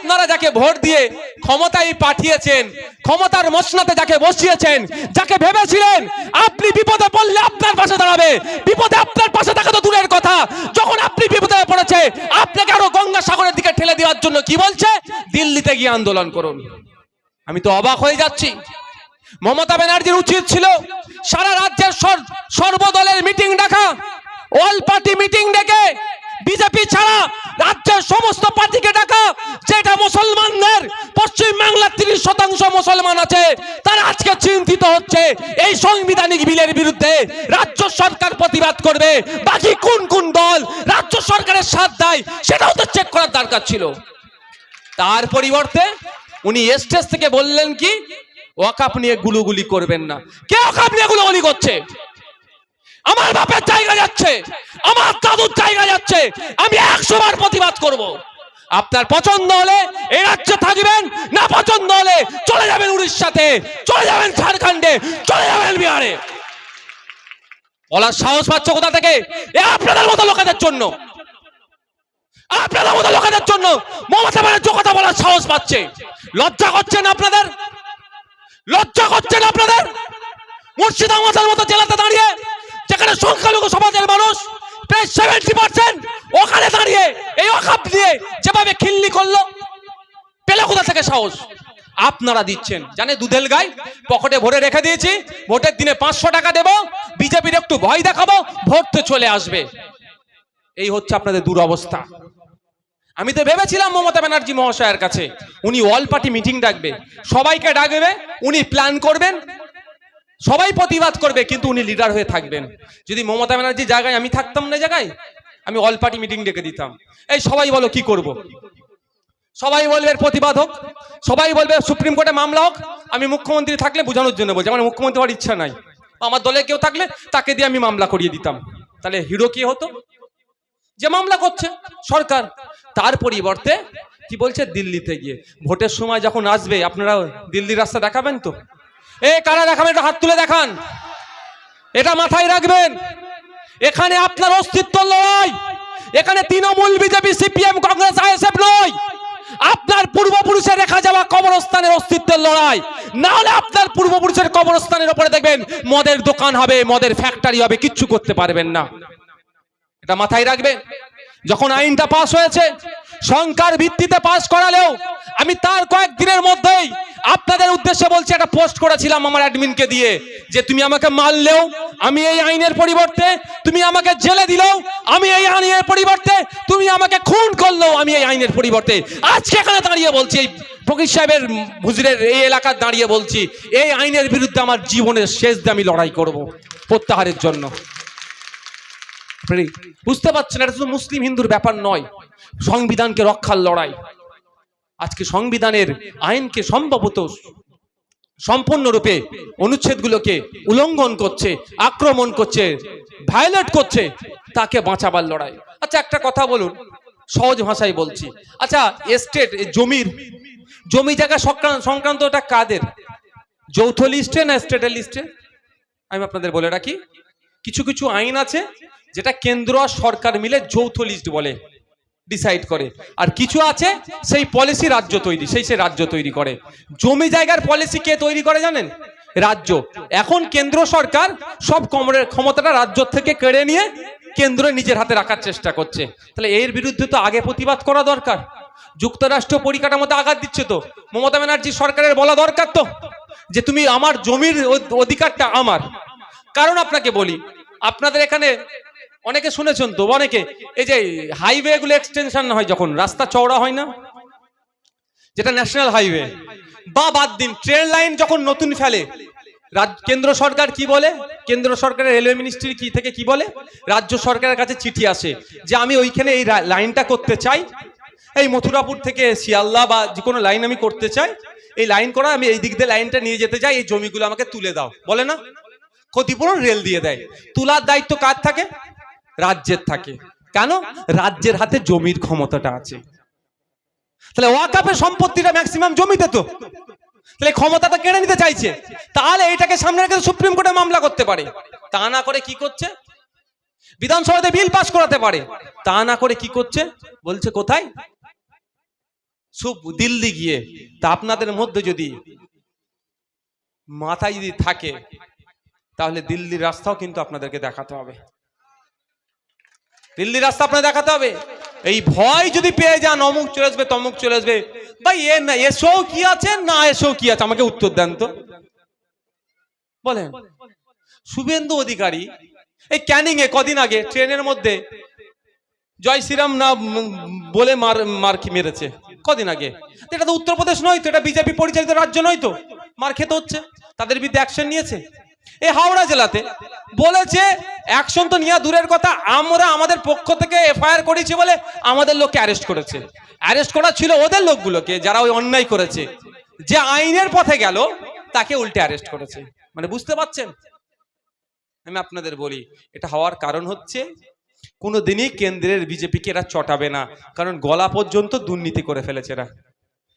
আপনারা যাকে ভোট দিয়ে ক্ষমতায় পাঠিয়েছেন, ক্ষমতার মসনদে যাকে বসিয়েছেন, যাকে ভেবেছিলেন আপনি বিপদে পড়লে আপনার পাশে দাঁড়াবে, বিপদে আপনার পাশে থাকা তো দূরের কথা, যখন আপনি বিপদে পড়েছে আপনাকে আরো গঙ্গাসাগরের দিকে ঠেলে দেওয়ার জন্য কি বলছে, দিল্লিতে গিয়ে আন্দোলন করুন। আমি তো অবাক হয়ে যাচ্ছি। মমতা ব্যানার্জির উচিত ছিল সারা রাজ্যের সর্বদলের মিটিং ডাকা, অল পার্টি মিটিং ডেকে বিজেপি ছাড়া রাজ্যের সমস্ত পার্টিকে ডাকা, যেটা মুসলমানদের পশ্চিম বাংলার 30% মুসলমান আছে, তারা আজকে চিন্তিত হচ্ছে এই সাংবিধানিক বিলের বিরুদ্ধে। রাজ্য সরকার প্রতিবাদ করবে, বাকি কোন কোন দল রাজ্য সরকারের সাথ দেয় সেটাও তো চেক করার দরকার ছিল। তার পরিবর্তে উনি স্টেজ থেকে বললেন কি, ওয়াকাফ নিয়ে গুলুগুলি করবেন না। কে ওয়াকাফ নিয়ে গুলুগুলি করছে? আমার বাপের জায়গা যাচ্ছে, আমার দাদুর জায়গা যাচ্ছে, আমি 100 বার প্রতিবাদ করব। আপনার পছন্দ হলে এই রাজ্যে থাকবেন, না পছন্দ হলে চলে যাবেন উড়িষ্যাতে, চলে যাবেন ঝাড়খণ্ডে, চলে যাবেন বিহারে। বলার সাহস পাচ্ছ কোথা থেকে? এ আপনাদের মতো লোকেদের জন্য, আপনাদের মতো লোকেদের জন্য মমতা ব্যানার্জি কথা বলার সাহস পাচ্ছে। লজ্জা করছেন আপনাদের? লজ্জা করছেন আপনাদের? মুর্শিদাবাদের মতো জেলাতে দাঁড়িয়ে, যেখানে সংখ্যালঘু সমাজের মানুষ প্রায় 70%, ওখানে দাঁড়িয়ে এই ওয়াকাফ নিয়ে যেভাবে খিল্লি করলো, পেলে কোথা থেকে সাহস? আপনারা দিচ্ছেন, জানে দুধেল গাই পকেটে ভরে রেখে দিয়েছি, ভোটের দিনে 500 টাকা দেবো, বিজেপির একটু ভয় দেখাবো, ভোট তো চলে আসবে। এই হচ্ছে আপনাদের দুরবস্থা। আমি তো ভেবেছিলাম মমতা ব্যানার্জি মহাশয়ের কাছে উনি অল পার্টি মিটিং ডাকবে, সবাইকে ডাকবে, উনি প্ল্যান করবেন, সবাই প্রতিবাদ করবে, কিন্তু উনি লিডার হয়ে থাকবেন। যদি মমতা ব্যানার্জির জায়গায় আমি থাকতাম না, জায়গায় আমি অল পার্টি মিটিং ডেকে দিতাম। এই সবাই বলো কি করব, সবাই বলবে প্রতিবাদ হোক, সবাই বলবে সুপ্রিম কোর্টে মামলা হোক। আমি মুখ্যমন্ত্রী থাকলে বোঝানোর জন্য বলছি, আমার মুখ্যমন্ত্রী হওয়ার ইচ্ছা নাই, আমার দলে কেউ থাকলে তাকে দিয়ে আমি মামলা করিয়ে দিতাম। তাহলে হিরো কি হতো? যে মামলা করছে সরকার। তার পরিবর্তে কি বলছে, দিল্লিতে গিয়ে ভোটের সময় যখন আসবে আপনারা দিল্লির রাস্তা দেখাবেন তো? এ কারা দেখাবেন? এটা হাত তুলে দেখান, এটা মাথায় রাখবেন। এখানে আপনার অস্তিত্ব লড়াই, এখানে Trinamool, BJP, CPM, Congress, ISF নয়, আপনার পূর্বপুরুষের রেখা যাওয়া কবরস্থানের অস্তিত্বের লড়াই। না হলে আপনার পূর্বপুরুষের কবরস্থানের উপরে দেখবেন মদের দোকান হবে, মদের ফ্যাক্টরি হবে, কিচ্ছু করতে পারবেন না। এটা মাথায় রাখবেন। যখন আইনটা পাস হয়েছে, সংখ্যার ভিত্তিতে পাস করালেও আমি তার কয়েকদিনের মধ্যেই আপনাদের উদ্দেশ্যে বলছি, একটা পোস্ট করেছিলাম আমার অ্যাডমিনকে দিয়ে, যে তুমি আমাকে মারলেও আমি এই আইনের পরিবর্তে, তুমি আমাকে জেলে দিলেও আমি এই আইনের পরিবর্তে, তুমি আমাকে খুন করলেও আমি এই আইনের পরিবর্তে। আজকে এখানে দাঁড়িয়ে বলছি, এই ফকির সাহেবের হুজুরের এই এলাকার দাঁড়িয়ে বলছি, এই আইনের বিরুদ্ধে আমার জীবনের শেষ দিয়ে আমি লড়াই করব প্রত্যাহারের জন্য। বুঝতে পারছেন, এটা শুধু মুসলিম হিন্দুর ব্যাপার নয়, সংবিধানকে রক্ষার লড়াই। আজকে সংবিধানের আইনকে সম্ভবত সম্পূর্ণরূপে অনুচ্ছেদগুলোকে উল্লঙ্ঘন করছে, আক্রমণ করছে, ভায়োলেট করছে, তাকে বাঁচাবার লড়াই। আচ্ছা একটা কথা বলুন, সহজ ভাষায় বলছি, আচ্ছা এস্টেট, জমি জায়গা সংক্রান্তটা কাদের? যৌথ লিস্টে না স্টেটের লিস্টে? আমি আপনাদের বলে রাখি, কিছু কিছু আইন আছে যেটা কেন্দ্র আর সরকার মিলে যৌথ লিস্ট বলে, ডিসাইড করে, আর কিছু আছে সেই পলিসি রাজ্য তৈরি, সেই রাজ্য তৈরি করে। জমি জায়গার পলিসি কে তৈরি করে জানেন? রাজ্য। এখন কেন্দ্র সরকার সব ক্ষমতাটা রাজ্য থেকে কেড়ে নিয়ে কেন্দ্র নিজের হাতে রাখার চেষ্টা করছে। তাহলে এর বিরুদ্ধে তো আগে প্রতিবাদ করা দরকার। যুক্তরাষ্ট্র পরিকাঠামোতে আঘাত দিচ্ছে তো, মমতা ব্যানার্জি সরকারের বলা দরকার তো যে তুমি আমার জমির অধিকারটা আমার। কারণ আপনাকে বলি, আপনাদের এখানে অনেকে শুনেছেন তো, অনেকে এই যে হাইওয়ে গুলো এক্সটেনশন হয়, যখন রাস্তা চওড়া হয় না, যেটা ন্যাশনাল হাইওয়ে, বা বাদ দিন ট্রেন লাইন যখন নতুন ফেলে, কেন্দ্র সরকার কি বলে, কেন্দ্র সরকারের রেলওয়ে মিনিস্ট্রি কি থেকে কি বলে, রাজ্য সরকারের কাছে চিঠি আসে যে আমি ওইখানে এই লাইনটা করতে চাই, এই মথুরাপুর থেকে শিয়ালদা বা যে কোনো লাইন আমি করতে চাই, এই লাইন করা, আমি এই দিক দিয়ে লাইনটা নিয়ে যেতে চাই, এই জমিগুলো আমাকে তুলে দাও, বলে না? ক্ষতিপূরণ রেল দিয়ে দেয়। তোলার দায়িত্ব কার থাকে? রাজ্যের থাকে। কেন? রাজ্যের হাতে জমির ক্ষমতাটা আছে। তাহলে ওয়াকাফের সম্পত্তিটা ম্যাক্সিমাম জমিতে তো, তাহলে ক্ষমতাটা কেড়ে নিতে চাইছে। তাহলে এটাকে সামনে রেখে সুপ্রিম কোর্টে মামলা করতে পারে। তা না করে কি করছে? বিধানসভাতে বিল পাস করাতে পারে। তা না করে কি করছে? বলছে কোথায়? দিল্লি গিয়ে, তা আপনাদের মধ্যে যদি মাথায় যদি থাকে তাহলে দিল্লির রাস্তাও কিন্তু আপনাদেরকে দেখাতে হবে। দিল্লির রাস্তা আপনাদের দেখাতে হবে। এই ভয় যদি পেয়ে যান অমুক চলে আসবে তমুক চলে আসবে, ভাই এ না এসেও কি আছে না এসেও কি আছে, আমাকে উত্তর দেন তো বলেন। শুভেন্দু অধিকারী এই ক্যানিং এ কদিন আগে ট্রেনের মধ্যে জয় শ্রীরাম না বলে মার মেরেছে কদিন আগে। এটা তো উত্তরপ্রদেশ নয় তো, এটা বিজেপি পরিচালিত রাজ্য নয় তো, মার খেতে হচ্ছে, তাদের বিরুদ্ধে অ্যাকশন নিয়েছে। এই হাওড়া জেলাতে বলেছে অ্যাকশন তো নিয়ে দূরের কথা, আমরা আমাদের পক্ষ থেকে এফআইআর করেছি বলে আমাদের লোককে অ্যারেস্ট করেছে। অ্যারেস্ট করা ছিল ওদের লোকগুলোকে যারা ওই অন্যায় করেছে, যে আইনের পথে গেল তাকে উল্টে অ্যারেস্ট করেছে। মানে বুঝতে পারছেন? আমি আপনাদের বলি এটা হওয়ার কারণ হচ্ছে কোনোদিনই কেন্দ্রের বিজেপিকে এরা চটাবে না, কারণ গলা পর্যন্ত দুর্নীতি করে ফেলেছে এরা।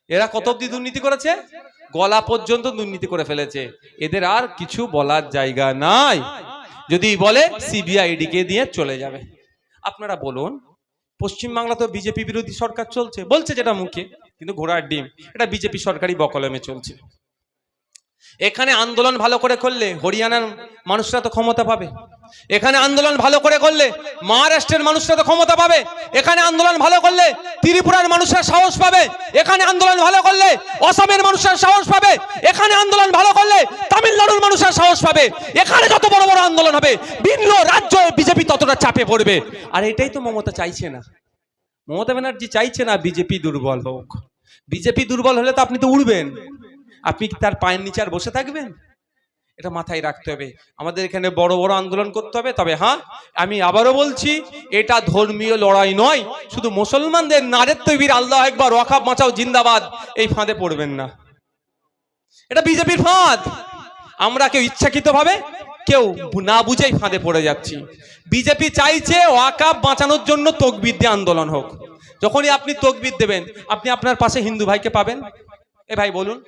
এরা কত অব্দি দুর্নীতি করেছে? গলা পর্যন্ত দুর্নীতি করে ফেলেছে। এদের আর কিছু বলার জায়গা নাই। যদি বলে সিবিআইডি কে দিয়ে চলে যাবে। আপনারা বলুন, পশ্চিমবাংলা তো বিজেপি বিরোধী সরকার চলছে, বলছে যেটা মুখে, কিন্তু ঘোড়ার ডিম, এটা বিজেপি সরকারি বকলমে চলছে। এখানে আন্দোলন ভালো করে করলে হরিয়ানার মানুষরা তো ক্ষমতা পাবে, এখানে আন্দোলন ভালো করে করলে মহারাষ্ট্রের মানুষরা তো ক্ষমতা পাবে, এখানে আন্দোলন ভালো করলে ত্রিপুরার মানুষরা সাহস পাবে, এখানে আন্দোলন ভালো করলে অসমের মানুষরা সাহস পাবে, এখানে আন্দোলন ভালো করলে তামিলনাড়ুর মানুষরা সাহস পাবে। এখানে যত বড় বড় আন্দোলন হবে ভিন্ন রাজ্যে বিজেপি ততটা চাপে পড়বে। আর এটাই তো মমতা চাইছে না। মমতা ব্যানার্জি চাইছে না বিজেপি দুর্বল হোক। বিজেপি দুর্বল হলে তো আপনি তো উড়বেন, আপনি কি তার পায়ের নিচে আর বসে থাকবেন? এটা মাথায় রাখতে হবে। আমাদের এখানে বড় বড় আন্দোলন করতে হবে। তবে হ্যাঁ, আমি আবারও বলছি, এটা ধর্মীয় লড়াই নয়। শুধু মুসলমানদের নারের তৈবির আল্লাহ একবার ওয়াকাফ বাঁচাও জিন্দাবাদ এই ফাঁদে পড়বেন না। এটা বিজেপির ফাঁদ। আমরা কেউ ইচ্ছাকৃতভাবে কেউ না বুঝেই ফাঁদে পড়ে যাচ্ছি। বিজেপি চাইছে ওয়াকাফ বাঁচানোর জন্য তকবীর দিয়ে আন্দোলন হোক। যখনই আপনি তকবীর দেবেন, আপনি আপনার পাশে হিন্দু ভাইকে পাবেন। এ ভাই বলুন,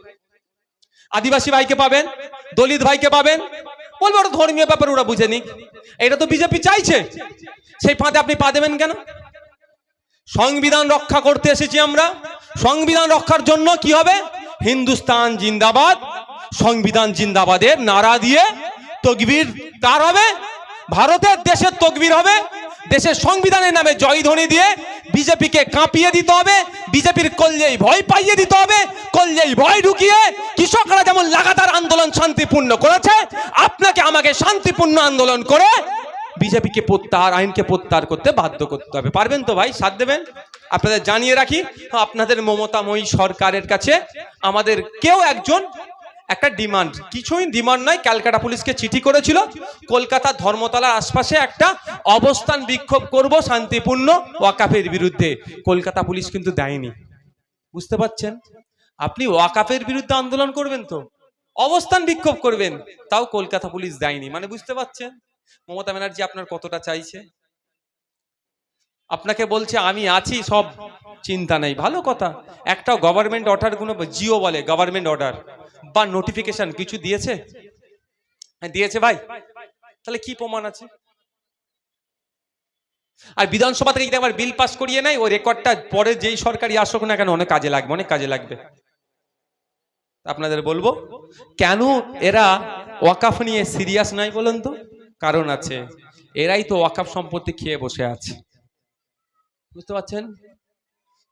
আদিবাসী ভাইকে পাবেন, দলিত ভাইকে পাবেন, বলবো ওরা ধর্মীয় ব্যাপার, ওরা বুঝে নিক। এটা তো বিজেপি চাইছে। সেই ফাঁদে আপনি পা দেবেন কেন? সংবিধান রক্ষা করতে এসেছি আমরা। সংবিধান রক্ষার জন্য কি হবে? হিন্দুস্তান জিন্দাবাদ, সংবিধান জিন্দাবাদের নারা দিয়ে তকবীর তার হবে, ভারতের দেশের তকবীর হবে। দেশের সংবিধানের নামে জয়ধ্বনি দিয়ে বিজেপিকে কাঁপিয়ে দিতে হবে, বিজেপির কল্যাণে ভয় পাইয়ে দিতে হবে। কল্যাণে ভয় ঢুকিয়ে কৃষকরা যেমন লাগাতার আন্দোলন শান্তিপূর্ণ করেছে, আপনাকে আমাকে শান্তিপূর্ণ আন্দোলন করে বিজেপিকে প্রত্যাহার, আইনকে প্রত্যাহার করতে বাধ্য করতে হবে। পারবেন তো ভাই? সাথ দেবেন? আপনাদের জানিয়ে রাখি, আপনাদের মমতাময়ী সরকারের কাছে আমাদের কেউ একজন একটা ডিমান্ড, কিছুই ডিমান্ড নয়, ক্যালকাটা পুলিশকে চিঠি করেছিল কলকাতা ধর্মতলার আশপাশে একটা অবস্থান বিক্ষোভ করব শান্তিপূর্ণ ওয়াকাফের বিরুদ্ধে। কলকাতা পুলিশ কিন্তু দেয়নি। বুঝতে পারছেন? আপনি ওয়াকাফের বিরুদ্ধে আন্দোলন করবেন তো অবস্থান বিক্ষোভ করবেন, তাও কলকাতা পুলিশ দেয়নি। মানে বুঝতে পারছেন মমতা ব্যানার্জি আপনার কতটা চাইছে। আপনাকে বলছে আমি আছি, সব চিন্তা নেই, ভালো কথা। একটা গভর্নমেন্ট অর্ডার, কোনো জিও বলে গভর্নমেন্ট অর্ডার বা নোটিফিকেশন কিছু দিয়েছে? দিয়েছে ভাই? তাহলে কি প্রমাণ আছে? আর বিধানসভা থেকে যদি আবার বিল পাস করিয়ে নেয়, ওই রেকর্ডটা পরে যেই সরকারি আসুক না কেন অনেক কাজে লাগবে, অনেক কাজে লাগবে। আপনাদের বলবো কেন এরা ওয়াকাফ নিয়ে সিরিয়াস নাই বলেন তো? কারণ আছে, এরাই তো ওয়াকাফ সম্পত্তি খেয়ে বসে আছে। বুঝতে পারছেন?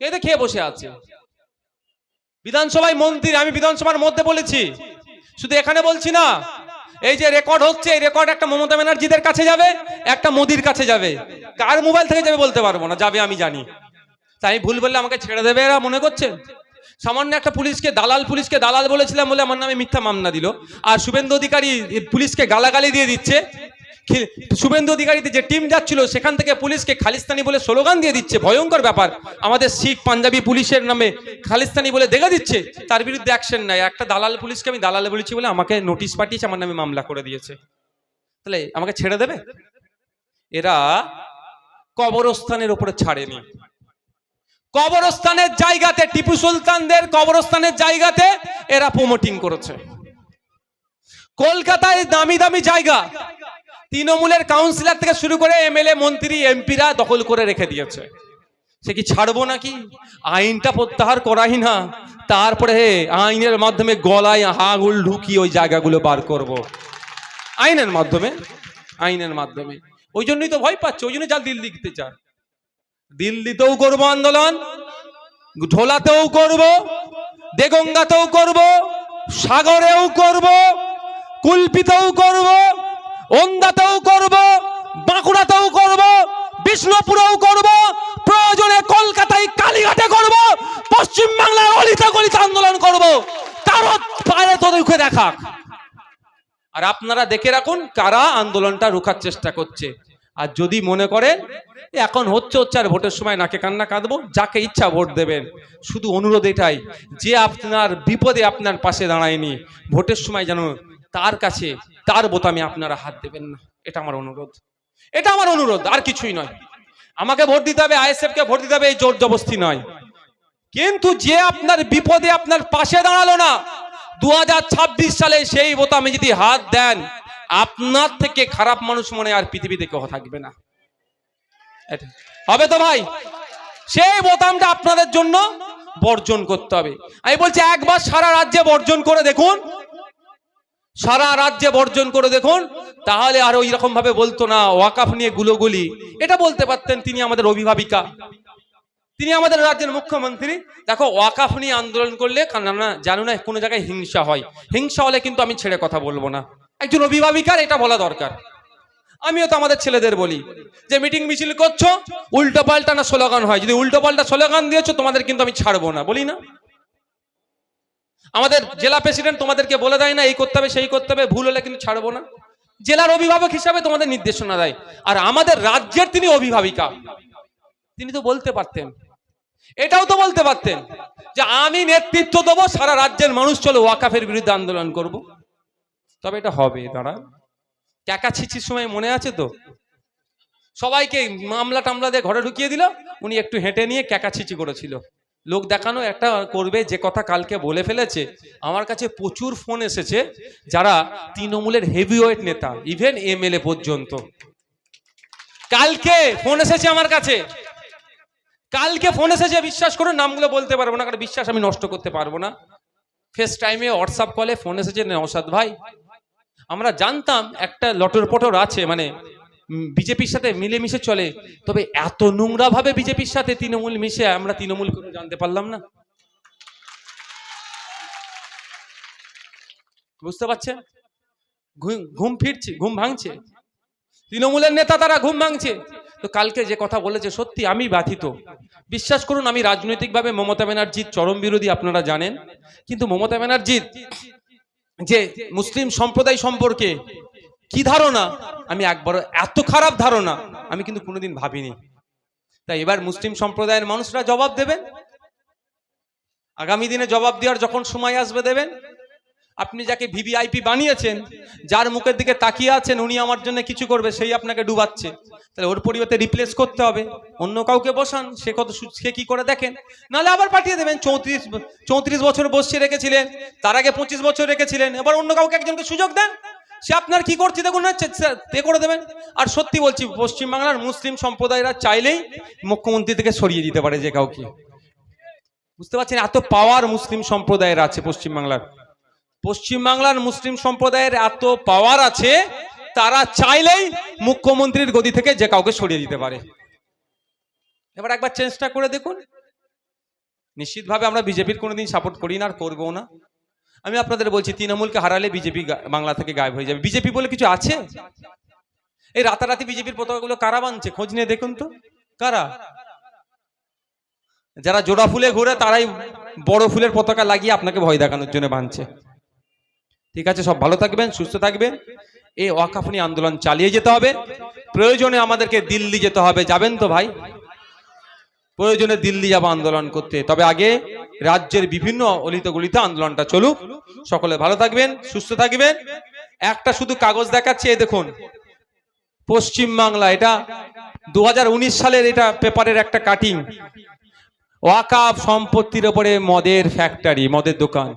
এই তো খেয়ে বসে আছে। বিধানসভায় মন্ত্রী, আমি বিধানসভার মধ্যে বলেছি, শুধু এখানে বলছি না, এই যে রেকর্ড হচ্ছে, এই রেকর্ড একটা মমতা ব্যানার্জিদের কাছে যাবে, একটা মোদির কাছে যাবে। কার মোবাইল থেকে যাবে বলতে পারবো না, যাবে আমি জানি। তাই ভুল বললে আমাকে ছেড়ে দেবে এরা মনে করছেন? সামান্য একটা পুলিশকে দালাল বলেছিলাম বলে আমার নামে মিথ্যা মামলা দিল। আর শুভেন্দু অধিকারী পুলিশকে গালাগালি দিয়ে দিচ্ছে। শুভেন্দু অধিকারীতে যে টিম যাচ্ছিল সেখান থেকে পুলিশকে খালিস্তানি বলে স্লোগান দিয়ে দিচ্ছে। ভয়ঙ্কর ব্যাপার। আমাদের শিখ পাঞ্জাবি পুলিশের নামে খালিস্তানি বলে দেখে দিচ্ছে, তার বিরুদ্ধে অ্যাকশন নাই। একটা দালাল পুলিশকে আমি দালাল বলেছি বলে আমাকে নোটিশ পাঠিয়েছে, আমার নামে মামলা করে দিয়েছে। তাহলে আমাকে ছেড়ে দেবে? এরা কবরস্থানের উপরে ছাড়েনি। কবরস্থানের জায়গাতে, টিপু সুলতানদের কবরস্থানের জায়গাতে এরা প্রমোটিং করেছে। কলকাতায় দামি দামি জায়গা তৃণমূলের কাউন্সিলর থেকে শুরু করে এমএলএ, মন্ত্রী, এমপিরা দখল করে রেখে দিয়েছে। সে কি ছাড়বো নাকি? আইনটা প্রত্যাহার করাই না, তারপরে আইনের মাধ্যমে গলায় হাগুল ঢুকিয়ে ওই জায়গাগুলো বার করব। আইনের মাধ্যমে, আইনের মাধ্যমে। ওই জন্যই তো ভয় পাচ্ছে, ওই জন্য যা দিল্লি দিতে চায়। দিল্লিতেও করবো আন্দোলন, ঢোলাতেও করব, দেগঙ্গাতেও করব, সাগরেও করব, কুলপিতেও করব, ওন্দাতেও করব, বাঁকুড়াতেও করব, বিষ্ণুপুরেও করব, প্রয়োজনে কলকাতায় কালীঘাটে করব, পশ্চিম বাংলার অলিতে গলিতে আন্দোলন করব। কারো পায়ে তো রুখে দেখা। আর আপনারা দেখে রাখুন কারা আন্দোলনটা রুখার চেষ্টা করছে। আর যদি মনে করেন এখন হচ্ছে আর ভোটের সময় নাকে কান্না কাঁদবো, যাকে ইচ্ছা ভোট দেবেন। শুধু অনুরোধ এটাই, যে আপনার বিপদে আপনার পাশে দাঁড়ায়নি, ভোটের সময় যেন তার কাছে তার বোতামে আপনারা হাত দেবেন না। এটা আমার অনুরোধ, এটা আমার অনুরোধ, আর কিছুই নয়। আমাকে ভোট দিতে হবে, আইএসএফ কে ভোট দিতে হবে, এই জোর জবরদস্তি নয়। কিন্তু যে আপনার বিপদে আপনার পাশে দাঁড়ালো না, 2026 সালে সেই বোতামে যদি হাত দেন, আপনার থেকে খারাপ মানুষ মনে আর পৃথিবীতে কেউ থাকবে না। হবে তো ভাই? সেই বোতামটা আপনাদের জন্য বর্জন করতে হবে। আমি বলছি একবার সারা রাজ্যে বর্জন করে দেখুন, সারা রাজ্যে বর্জন করে দেখুন, তাহলে আর ওই রকম ভাবে বলতো না ওয়াকাফ নিয়ে গুলোগুলি। এটা বলতে পারতেন তিনি আমাদের অভিভাবিকা, তিনি আমাদের রাজ্যের মুখ্যমন্ত্রী। দেখো ওয়াকাফ নিয়ে আন্দোলন করলে জানো না কোনো জায়গায় হিংসা হয়, হিংসা হলে কিন্তু আমি ছেড়ে কথা বলবো না। একজন অভিভাবিকার এটা বলা দরকার। আমিও তো আমাদের ছেলেদের বলি যে মিটিং মিছিল করছো, উল্টো পাল্টা না স্লোগান হয়, যদি উল্টো পাল্টা স্লোগান দিয়েছো তোমাদের কিন্তু আমি ছাড়বো না, বলি না? আমাদের জেলা প্রেসিডেন্ট তোমাদেরকে বলে দেয় না এই করতে হবে সেই করতে হবে, ভুল হলে কিন্তু ছাড়বো না। জেলার অভিভাবক হিসাবে তোমাদের নির্দেশনা দেয়। আর আমাদের রাজ্যের তিনি অভিভাবিকা, তিনি তো বলতে পারতেন, এটাও তো বলতে পারতেন যে আমি নেতৃত্ব দেবো, সারা রাজ্যের মানুষ চলো ওয়াকাফের বিরুদ্ধে আন্দোলন করব। তবে এটা হবে দাঁড়া। ক্যাকাছিচির সময় মনে আছে তো, সবাইকে মামলা টামলা দিয়ে ঘরে ঢুকিয়ে দিল, উনি একটু হেঁটে নিয়ে ক্যাকাছিচি করেছিল। লোক দেখানো একটা করবে, যে কথা কালকে বলে ফেলেছে। আমার কাছে প্রচুর ফোন এসেছে যারা তৃণমূলের হেভিওয়েট নেতা, ইভেন এমএলএ পর্যন্ত। কালকে ফোন এসেছে আমার কাছে, কালকে ফোন এসেছে, বিশ্বাস করুন নামগুলো বলতে পারবো না, কারণ বিশ্বাস আমি নষ্ট করতে পারবো না। ফেস টাইমে হোয়াটসঅ্যাপ কলে ফোন এসেছে, নওশাদ ভাই আমরা জানতাম একটা লটর পটর আছে, মানে বিজেপির সাথে মিলেমিশে চলে, তবে এত নোংরা ভাবে বিজেপির সাথে তৃণমূল মিশে আমরা তৃণমূল করে জানতে পারলাম না। বুঝতে পারছেন? ঘুম ফিরছে, ঘুম ভাঙছে, তৃণমূলের নেতা তারা ঘুম ভাঙছে। তো কালকে যে কথা বলেছে সত্যি আমি ব্যথিত। বিশ্বাস করুন আমি রাজনৈতিকভাবে মমতা ব্যানার্জির চরম বিরোধী, আপনারা জানেন। কিন্তু মমতা ব্যানার্জির যে মুসলিম সম্প্রদায় সম্পর্কে কি ধারণা, আমি একবার এত খারাপ ধারণা আমি কিন্তু কোনোদিন ভাবিনি। তাই এবার মুসলিম সম্প্রদায়ের মানুষরা জবাব দেবেন, আগামী দিনে জবাব দেওয়ার যখন সময় আসবে দেবেন। আপনি যাকে ভিভিআইপি বানিয়েছেন, যার মুখের দিকে তাকিয়ে আছেন উনি আমার জন্য কিছু করবে, সেই আপনাকে ডুবাচ্ছে। তাহলে ওর পরিবর্তে রিপ্লেস করতে হবে, অন্য কাউকে বসান, সে কি করে দেখেন, নাহলে আবার পাঠিয়ে দেবেন। 34 বছর বসিয়ে রেখেছিলেন, তার আগে 25 বছর রেখেছিলেন, এবার অন্য কাউকে একজনকে সুযোগ দেন, সে আপনার কি করছে দেখুন না, তে করে দেবেন। আর সত্যি বলছি পশ্চিমবাংলার মুসলিম সম্প্রদায়রা চাইলেই মুখ্যমন্ত্রী থেকে সরিয়ে দিতে পারে যে কাউকে। বুঝতে পারছেন? এত পাওয়ার মুসলিম সম্প্রদায়ের আছে পশ্চিমবাংলার। পশ্চিমবাংলার মুসলিম সম্প্রদায়ের এত পাওয়ার আছে, তারা চাইলেই মুখ্যমন্ত্রীর গদি থেকে যে কাউকে সরিয়ে দিতে পারে। এবার একবার চেষ্টা করে দেখুন। নিশ্চিতভাবে আমরা বিজেপির কোনোদিন সাপোর্ট করি না আর করবো না। আমি আপনাদের বলছি তৃণমূলকে হারালে বিজেপি বাংলা থেকে গায়েব হয়ে যাবে। বিজেপি বলে কিছু আছে? এই রাতারাতি বিজেপির পতাকাগুলো কারা বানছে খোঁজ নিয়ে দেখুন তো, কারা? যারা জোড়া ফুলে ঘুরে তারাই বড় ফুলের পতাকা লাগিয়ে আপনাকে ভয় দেখানোর জন্য বানছে। ঠিক আছে, সব ভালো থাকবেন, সুস্থ থাকবেন। এই ওয়াকাফ নিয়ে আন্দোলন চালিয়ে যেতে হবে। প্রয়োজনে আমাদেরকে দিল্লি যেতে হবে, যাবেন তো ভাই? প্রয়োজনে দিল্লি যাব আন্দোলন করতে। তবে আগে রাজ্যের বিভিন্ন অলিতে গলিতে আন্দোলনটা চলুক। সকলে ভালো থাকবেন, সুস্থ থাকবেন। একটা শুধু কাগজ দেখাচ্ছে, এই দেখুন পশ্চিম বাংলা, এটা 2019 সালের এটা পেপারের একটা কাটিং। ওয়াকাফ সম্পত্তির উপরে মদের ফ্যাক্টরি, মদের দোকান।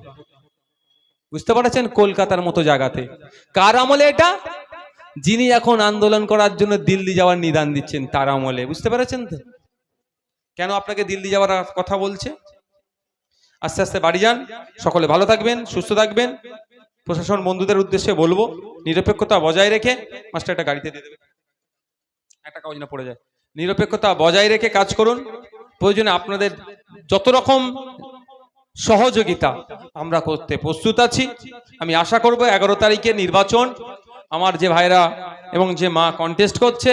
বুঝতে পারছেন? কলকাতার মতো জায়গাতে। কার আমলে এটা? যিনি এখন আন্দোলন করার জন্য দিল্লি যাওয়ার নিদান দিচ্ছেন তার আমলে। বুঝতে পেরেছেন তো? কেন আপনাকে দিল্লি যাওয়ার কথা বলছে? আস্তে আস্তে বাড়ি যান, সকলে ভালো থাকবেন, সুস্থ থাকবেন। প্রশাসন বন্ধুদের উদ্দেশ্যে বলবো নিরপেক্ষতা বজায় রেখে, মাস্টার একটা গাড়িতে দিয়ে দেবে, একটা কাগজ না পড়ে যায়, নিরপেক্ষতা বজায় রেখে কাজ করুন। প্রয়োজনে আপনাদের যত রকম সহযোগিতা আমরা করতে প্রস্তুত আছি। আমি আশা করব 11 তারিখে নির্বাচন, আমার যে ভাইরা এবং যে মা কন্টেস্ট করছে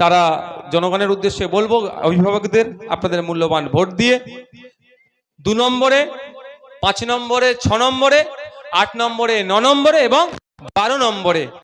তারা জনগণের উদ্দেশ্যে বলবো, অভিভাবকদের আপনাদের মূল্যবান ভোট দিয়ে 2 নম্বরে, 5 নম্বরে, 6 নম্বরে, 8 নম্বরে, 9 নম্বরে এবং 12 নম্বরে